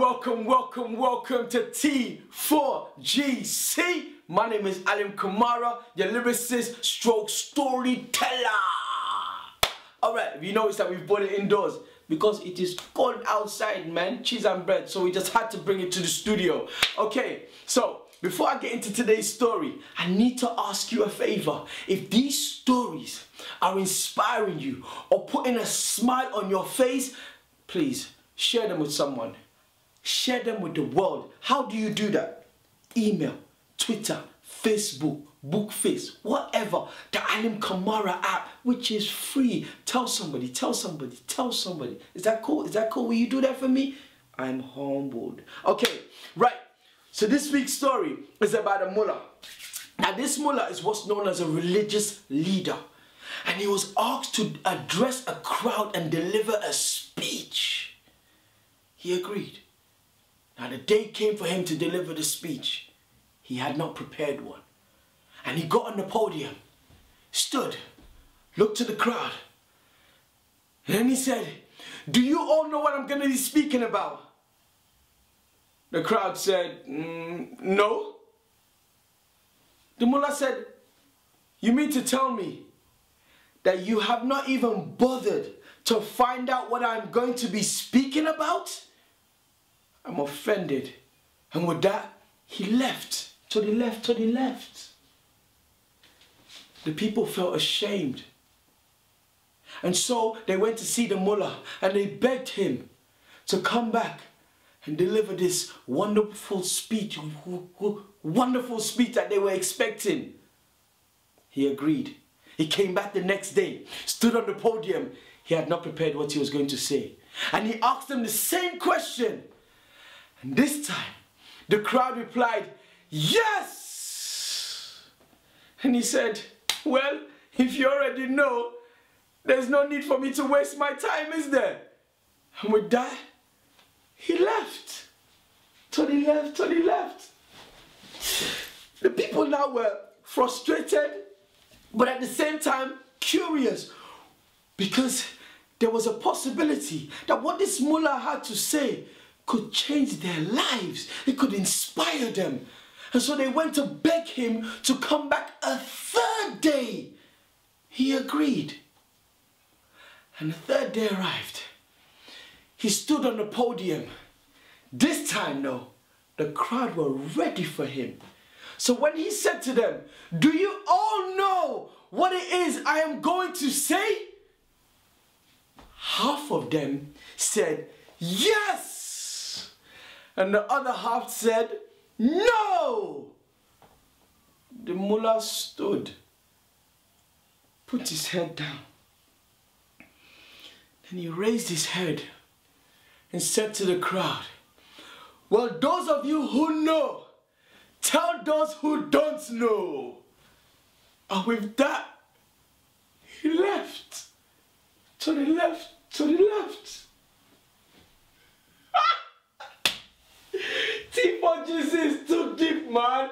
welcome to T4GC. My name is Alim Kamara, your lyricist stroke storyteller. Alright, you notice that we've brought it indoors because it is cold outside, man. Cheese and bread, so we just had to bring it to the studio. Okay, so before I get into today's story, I need to ask you a favor. If these stories are inspiring you or putting a smile on your face, please share them with someone. Share them with the world. How do you do that? Email, Twitter, Facebook, Bookface, whatever. The Alim Kamara app, which is free. Tell somebody, tell somebody, tell somebody. Is that cool? Is that cool? Will you do that for me? I'm humbled. Okay, right. So this week's story is about a mullah. Now this mullah is what's known as a religious leader. And he was asked to address a crowd and deliver a speech. He agreed. Now the day came for him to deliver the speech. He had not prepared one. And he got on the podium, stood, looked to the crowd. And then he said, "Do you all know what I'm going to be speaking about?" The crowd said, "No." The mullah said, "You mean to tell me that you have not even bothered to find out what I'm going to be speaking about?" I'm offended. And with that, he left. To the left, to the left. The people felt ashamed. And so they went to see the mullah and they begged him to come back and deliver this wonderful speech that they were expecting. He agreed. He came back the next day, stood on the podium. He had not prepared what he was going to say. And he asked them the same question. And this time, the crowd replied, "Yes!" And he said, "Well, if you already know, there's no need for me to waste my time, is there?" And with that, he left. To the left, to the left. The people now were frustrated, but at the same time, curious. Because there was a possibility that what this mullah had to say could change their lives. It could inspire them. And so they went to beg him to come back a third day. He agreed. And the third day arrived. He stood on the podium. This time, though, the crowd were ready for him. So when he said to them, "Do you all know what it is I am going to say?" Half of them said, "Yes!" And the other half said, "No!" The mullah stood, put his head down. Then he raised his head and said to the crowd, "Well, those of you who know, tell those who don't know." And with that, he left. To the left, to the left. T4GC is too deep, man.